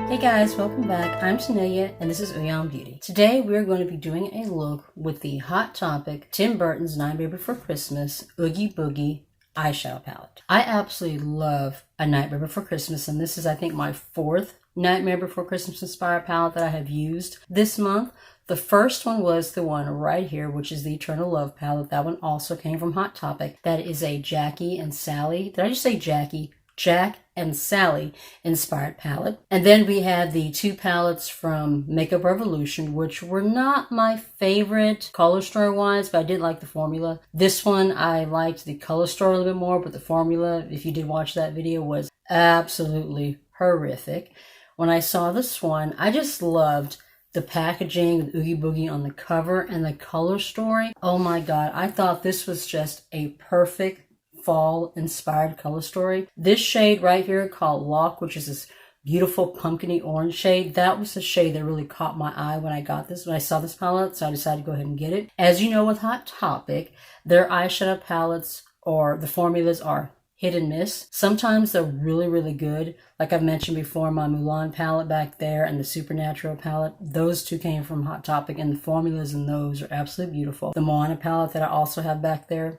Hey guys, welcome back. I'm Tanelia and this is Oogie Beauty. Today we're going to be doing a look with the Hot Topic Tim Burton's Nightmare Before Christmas Oogie Boogie Eyeshadow Palette. I absolutely love A Nightmare Before Christmas, and this is I think my fourth Nightmare Before Christmas inspired palette that I have used this month. The first one was the one right here, which is the Eternal Love palette. That one also came from Hot Topic. That is a Jackie and Sally. Did I just say Jackie? Jack and Sally inspired palette. And then we have the two palettes from Makeup Revolution, which were not my favorite color story wise, but I did like the formula. This one, I liked the color story a little bit more, but the formula, if you did watch that video, was absolutely horrific. When I saw this one, I just loved the packaging with Oogie Boogie on the cover and the color story. Oh my God, I thought this was just a perfect fall inspired color story. This shade right here called Lock, which is this beautiful pumpkiny orange shade, that was the shade that really caught my eye when I saw this palette, so I decided to go ahead and get it. As you know, with Hot Topic, their eyeshadow palettes or the formulas are hit and miss. Sometimes they're really, really good. Like I've mentioned before, my MIlani palette back there and the Supernatural palette, those two came from Hot Topic, and the formulas in those are absolutely beautiful. The Moana palette that I also have back there,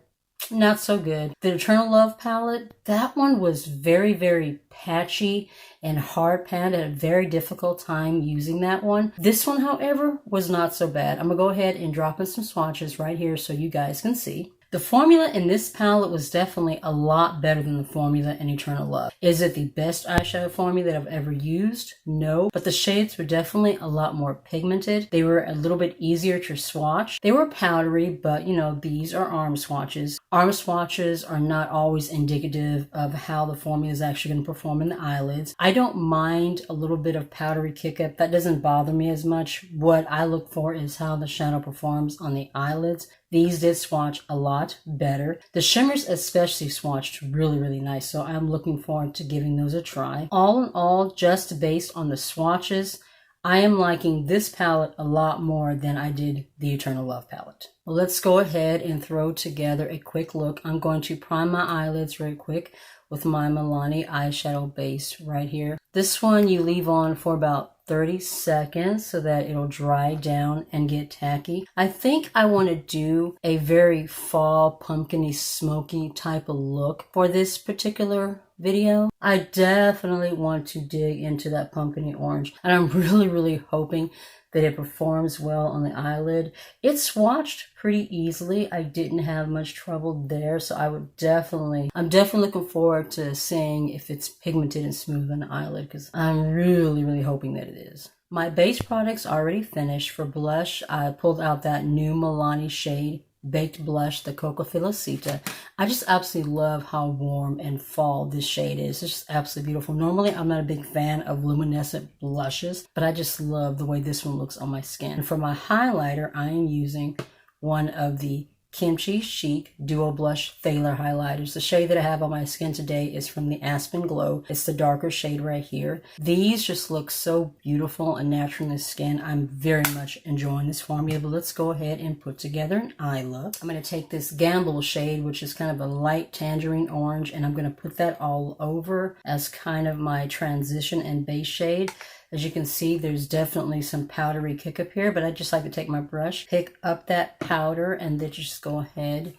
not so good. The Eternal Love palette, that one was very, very patchy and hard pan. I had a very difficult time using that one. This one, however, was not so bad. I'm gonna go ahead and drop in some swatches right here so you guys can see. The formula in this palette was definitely a lot better than the formula in Eternal Love. Is it the best eyeshadow formula that I've ever used? No, but the shades were definitely a lot more pigmented. They were a little bit easier to swatch. They were powdery, but you know, these are arm swatches. Arm swatches are not always indicative of how the formula is actually going to perform in the eyelids. I don't mind a little bit of powdery kick up. That doesn't bother me as much. What I look for is how the shadow performs on the eyelids. These did swatch a lot better. The shimmers especially swatched really, really nice, so I'm looking forward to giving those a try. All in all, just based on the swatches, I am liking this palette a lot more than I did the Eternal Love palette. Well, let's go ahead and throw together a quick look. I'm going to prime my eyelids real quick with my MIlani eyeshadow base right here. This one you leave on for about 30 seconds so that it'll dry down and get tacky. I think I want to do a very fall pumpkiny smoky type of look for this particular video. I definitely want to dig into that pumpkiny orange, and I'm really, really hoping that it performs well on the eyelid. It swatched pretty easily. I didn't have much trouble there, so I'm definitely looking forward to seeing if it's pigmented and smooth on the eyelid, because I'm really, really hoping that it is. My base products already finished. For blush, I pulled out that new MIlani shade Baked Blush, the Cocoa Felicita. I just absolutely love how warm and fall this shade is. It's just absolutely beautiful. Normally, I'm not a big fan of luminescent blushes, but I just love the way this one looks on my skin. And for my highlighter, I am using one of the Kimchi Chic Duo Blush Thailor highlighters. The shade that I have on my skin today is from the Aspen Glow. It's the darker shade right here. These just look so beautiful and natural in the skin. I'm very much enjoying this formula, but let's go ahead and put together an eye look. I'm going to take this Gamble shade, which is kind of a light tangerine orange, and I'm going to put that all over as kind of my transition and base shade. As you can see, there's definitely some powdery kick up here, but I just like to take my brush, pick up that powder, and then just go ahead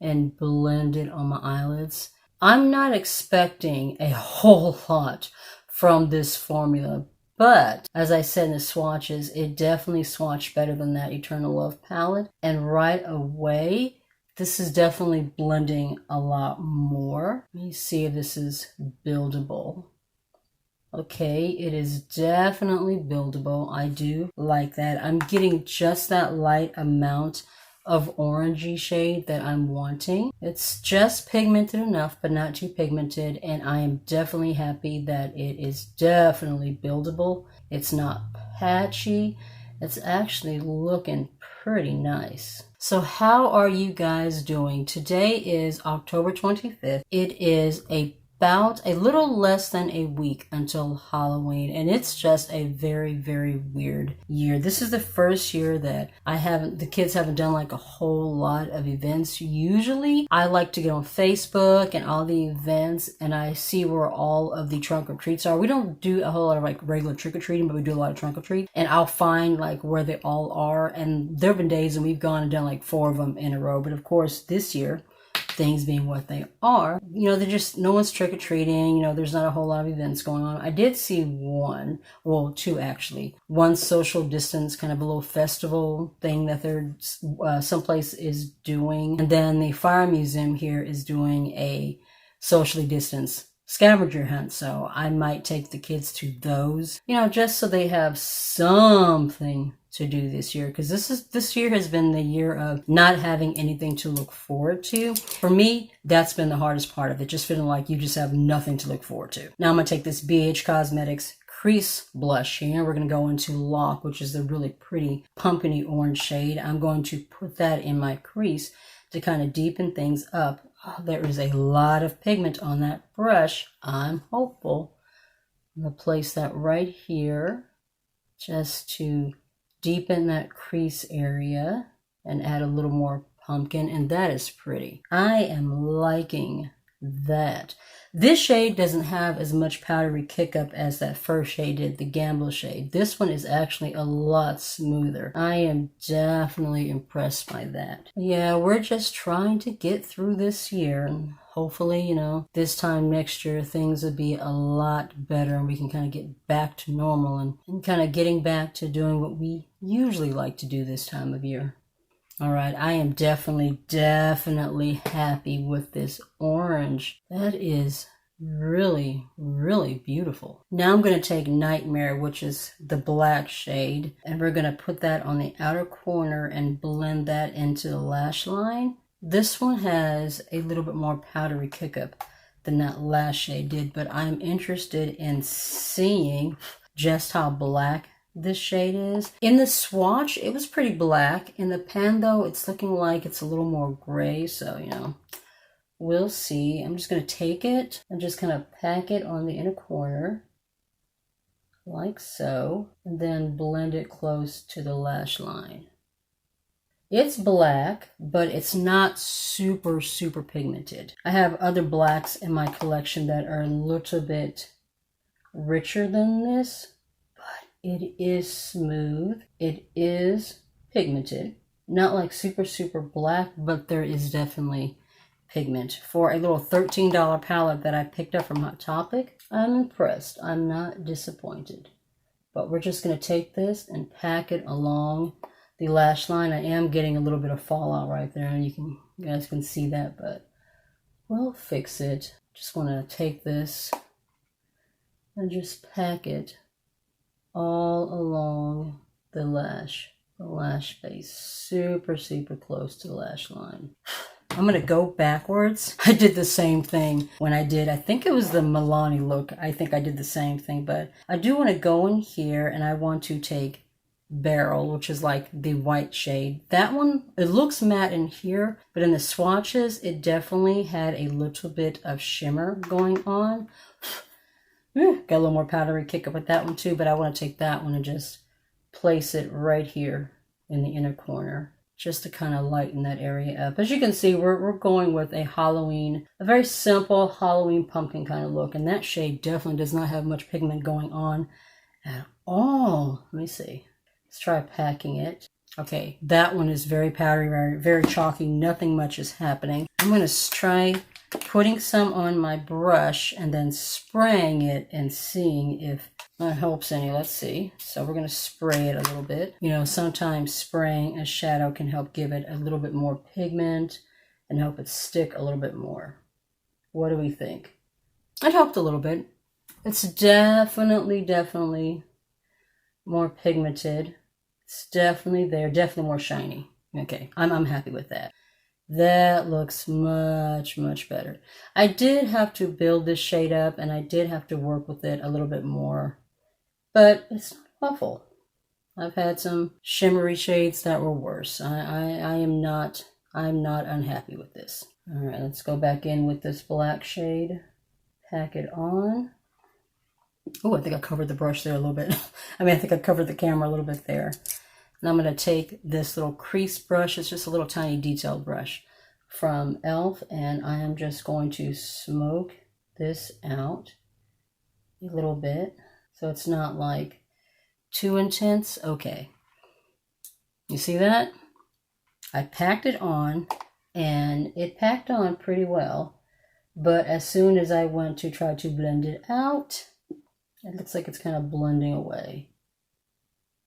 and blend it on my eyelids. I'm not expecting a whole lot from this formula, but as I said in the swatches, it definitely swatched better than that Eternal Love palette. And right away, this is definitely blending a lot more. Let me see if this is buildable. Okay, it is definitely buildable. I do like that. I'm getting just that light amount of orangey shade that I'm wanting. It's just pigmented enough, but not too pigmented, and I am definitely happy that it is definitely buildable. It's not patchy. It's actually looking pretty nice. So how are you guys doing? Today is October 25th. It is a about a little less than a week until Halloween, and it's just a very, very weird year. This is the first year that the kids haven't done like a whole lot of events. Usually I like to get on Facebook and all the events and I see where all of the trunk or treats are. We don't do a whole lot of like regular trick-or-treating, but we do a lot of trunk or treat, and I'll find like where they all are, and there have been days and we've gone and done like 4 of them in a row. But of course this year, things being what they are, they're just, no one's trick-or-treating, there's not a whole lot of events going on. I did see two actually. One social distance, kind of a little festival thing that they're someplace is doing. And then the Fire Museum here is doing a socially distanced scavenger hunt. So I might take the kids to those, just so they have something to do this year, because this year has been the year of not having anything to look forward to. For me, that's been the hardest part of it, just feeling like you just have nothing to look forward to. Now I'm going to take this BH Cosmetics crease blush here. We're going to go into Lock, which is the really pretty pumpkiny orange shade. I'm going to put that in my crease to kind of deepen things up. Oh, there is a lot of pigment on that brush. I'm hopeful. I'm going to place that right here just to deepen that crease area and add a little more pumpkin, and that is pretty. I am liking that. This shade doesn't have as much powdery kick up as that first shade did, the Gamble shade. This one is actually a lot smoother. I am definitely impressed by that. Yeah, we're just trying to get through this year, and hopefully, this time next year things will be a lot better and we can kind of get back to normal and kind of getting back to doing what we usually like to do this time of year. All right, I am definitely happy with this orange. That is really, really beautiful. Now I'm going to take Nightmare, which is the black shade, and we're going to put that on the outer corner and blend that into the lash line. This one has a little bit more powdery kick up than that last shade did, but I'm interested in seeing just how black this shade is. In the swatch, it was pretty black. In the pan, though, it's looking like it's a little more gray, so, we'll see. I'm just going to take it and just kind of pack it on the inner corner, like so, and then blend it close to the lash line. It's black, but it's not super, super pigmented. I have other blacks in my collection that are a little bit richer than this, but it is smooth. It is pigmented. Not like super, super black, but there is definitely pigment. For a little $13 palette that I picked up from Hot Topic, I'm impressed. I'm not disappointed. But we're just going to take this and pack it along the lash line. I am getting a little bit of fallout right there, and you guys can see that, but we'll fix it. Just want to take this and just pack it all along the lash base, super, super close to the lash line. I'm going to go backwards. I did the same thing when I think it was the MIlani look. I think I did the same thing, but I do want to go in here and I want to take Beryl, which is like the white shade. That one, it looks matte in here, but in the swatches, it definitely had a little bit of shimmer going on. Got a little more powdery kick up with that one too, but I want to take that one and just place it right here in the inner corner, just to kind of lighten that area up. As you can see, we're going with a very simple Halloween pumpkin kind of look, and that shade definitely does not have much pigment going on at all. Let me see. Let's try packing it. Okay, that one is very powdery, very, very chalky. Nothing much is happening. I'm going to try putting some on my brush and then spraying it and seeing if that helps any. Let's see. So we're going to spray it a little bit. Sometimes spraying a shadow can help give it a little bit more pigment and help it stick a little bit more. What do we think? It helped a little bit. It's definitely more pigmented. It's definitely there, definitely more shiny. Okay, I'm happy with that. That looks much, much better. I did have to build this shade up and I did have to work with it a little bit more, but it's not awful. I've had some shimmery shades that were worse. I'm not unhappy with this. All right, let's go back in with this black shade. pack it on. Oh, I think I covered the brush there a little bit. I mean, I think I covered the camera a little bit there. And I'm going to take this little crease brush. It's just a little tiny detailed brush from e.l.f. and I am just going to smoke this out a little bit so it's not like too intense. Okay, you see that? I packed it on and it packed on pretty well, but as soon as I went to try to blend it out, it looks like it's kind of blending away.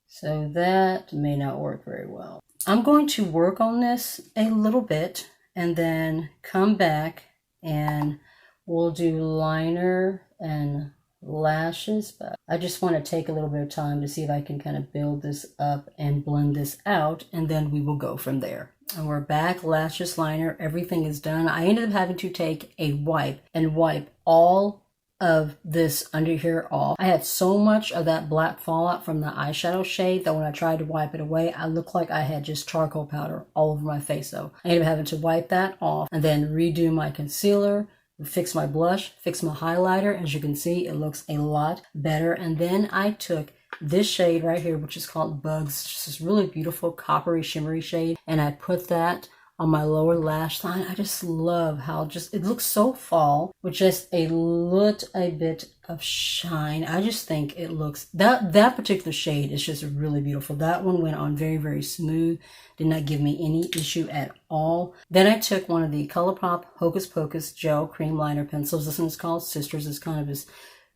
So that may not work very well. I'm going to work on this a little bit and then come back and we'll do liner and lashes. But I just want to take a little bit of time to see if I can kind of build this up and blend this out, and then we will go from there. And we're back, lashes, liner, everything is done. I ended up having to take a wipe and wipe all of this under here off. I had so much of that black fallout from the eyeshadow shade that when I tried to wipe it away, I looked like I had just charcoal powder all over my face. So I ended up having to wipe that off and then redo my concealer, fix my blush, fix my highlighter. As you can see, it looks a lot better. And then I took this shade right here, which is called Bugs, just this really beautiful coppery shimmery shade, and I put that on my lower lash line. I just love how it looks so fall with just a little bit of shine. I just think it looks, that particular shade is just really beautiful. That one went on very, very smooth. Did not give me any issue at all. Then I took one of the Colourpop Hocus Pocus gel cream liner pencils. This one is called Sisters. It's kind of this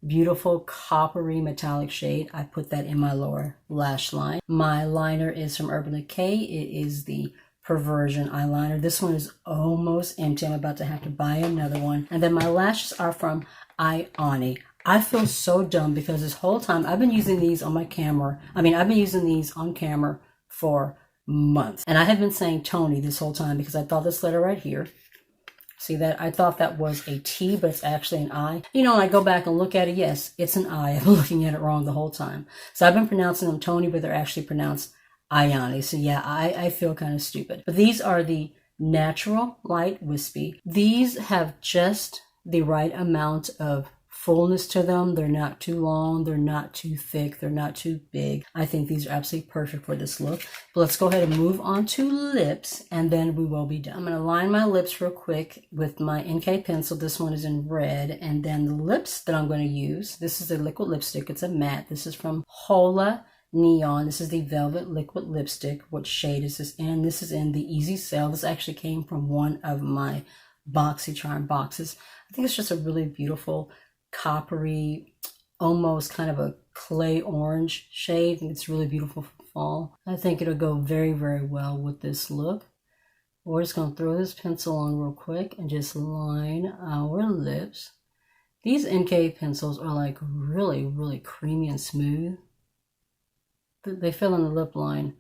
beautiful coppery metallic shade. I put that in my lower lash line. My liner is from Urban Decay. It is the Perversion eyeliner. This one is almost empty. I'm about to have to buy another one. And then my lashes are from MIlani. I feel so dumb because this whole time I've been using these on my camera. I've been using these on camera for months. And I have been saying Tony this whole time because I thought this letter right here, see that? I thought that was a T, but it's actually an I. You know, when I go back and look at it, yes, it's an I. I've been looking at it wrong the whole time. So I've been pronouncing them Tony, but they're actually pronounced MIlani. So yeah, I feel kind of stupid. But these are the Natural Light Wispy. These have just the right amount of fullness to them. They're not too long. They're not too thick. They're not too big. I think these are absolutely perfect for this look. But let's go ahead and move on to lips, and then we will be done. I'm going to line my lips real quick with my NK pencil. This one is in red. And then the lips that I'm going to use, this is a liquid lipstick. It's a matte. This is from Hola Neon. This is the Velvet Liquid Lipstick. What shade is this in? This is in the Easy Sale. This actually came from one of my BoxyCharm boxes. I think it's just a really beautiful coppery, almost kind of a clay orange shade. I think it's really beautiful for fall. I think it'll go very, very well with this look. We're just going to throw this pencil on real quick and just line our lips. These NK pencils are like really, really creamy and smooth. They fill in the lip line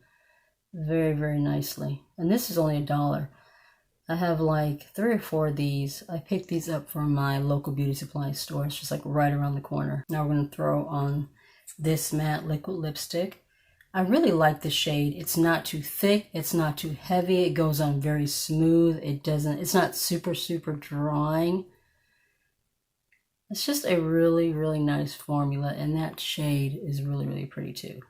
very, very nicely. And this is only $1. I have like 3 or 4 of these. I picked these up from my local beauty supply store. It's just like right around the corner. Now we're going to throw on this matte liquid lipstick. I really like the shade. It's not too thick. It's not too heavy. It goes on very smooth. It's not super, super drying. It's just a really, really nice formula. And that shade is really, really pretty too.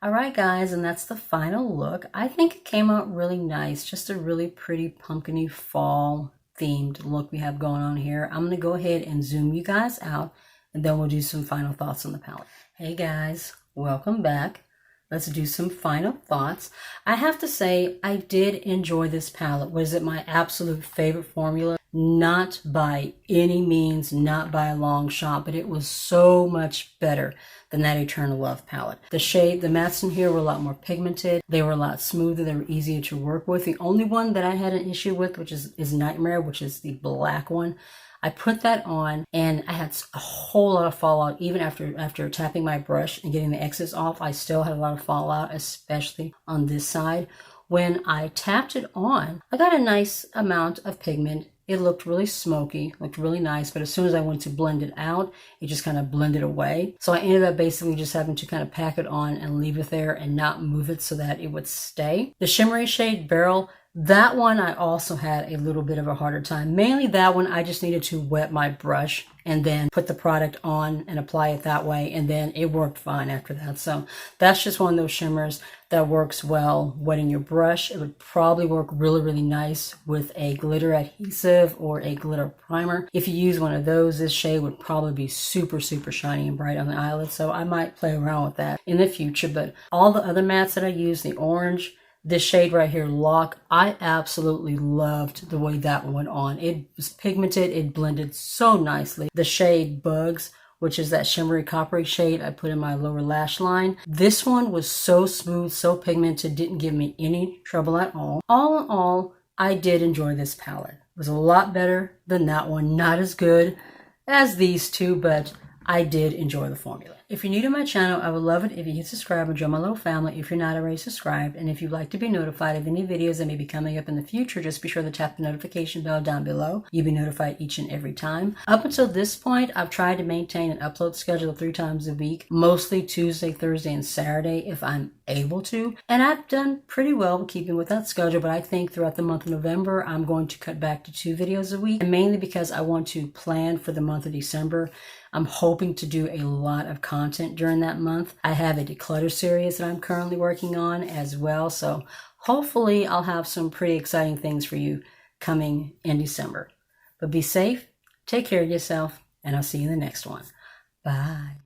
All right, guys, and that's the final look. I think it came out really nice. Just a really pretty pumpkiny fall themed look we have going on here. I'm going to go ahead and zoom you guys out, and then we'll do some final thoughts on the palette. Hey, guys, welcome back. Let's do some final thoughts. I have to say, I did enjoy this palette. Was it my absolute favorite formula? Not by any means, not by a long shot, but it was so much better than that Eternal Love palette. The mattes in here were a lot more pigmented. They were a lot smoother. They were easier to work with. The only one that I had an issue with, which is Nightmare, which is the black one. I put that on and I had a whole lot of fallout. Even after tapping my brush and getting the excess off, I still had a lot of fallout, especially on this side. When I tapped it on, I got a nice amount of pigment. It looked really smoky, looked really nice, but as soon as I went to blend it out, it just kind of blended away. So I ended up basically just having to kind of pack it on and leave it there and not move it so that it would stay. The shimmery shade Beryl That one I also had a little bit of a harder time. Mainly that one I just needed to wet my brush and then put the product on and apply it that way, and then it worked fine after that. So that's just one of those shimmers that works well wetting your brush. It would probably work really, really nice with a glitter adhesive or a glitter primer. If you use one of those, this shade would probably be super, super shiny and bright on the eyelid. So I might play around with that in the future. But all the other mattes that I use, the orange, this shade right here, Lock, I absolutely loved the way that one went on. It was pigmented, it blended so nicely. The shade Bugs, which is that shimmery coppery shade I put in my lower lash line. This one was so smooth, so pigmented, didn't give me any trouble at all. All in all, I did enjoy this palette. It was a lot better than that one. Not as good as these two, but I did enjoy the formula. If you're new to my channel, I would love it if you hit subscribe and join my little family if you're not already subscribed. And if you'd like to be notified of any videos that may be coming up in the future, just be sure to tap the notification bell down below. You'll be notified each and every time. Up until this point, I've tried to maintain an upload schedule of 3 times a week, mostly Tuesday, Thursday, and Saturday if I'm able to. And I've done pretty well keeping with that schedule, but I think throughout the month of November, I'm going to cut back to 2 videos a week, and mainly because I want to plan for the month of December. I'm hoping to do a lot of content during that month. I have a declutter series that I'm currently working on as well, so hopefully I'll have some pretty exciting things for you coming in December. But be safe, take care of yourself, and I'll see you in the next one. Bye.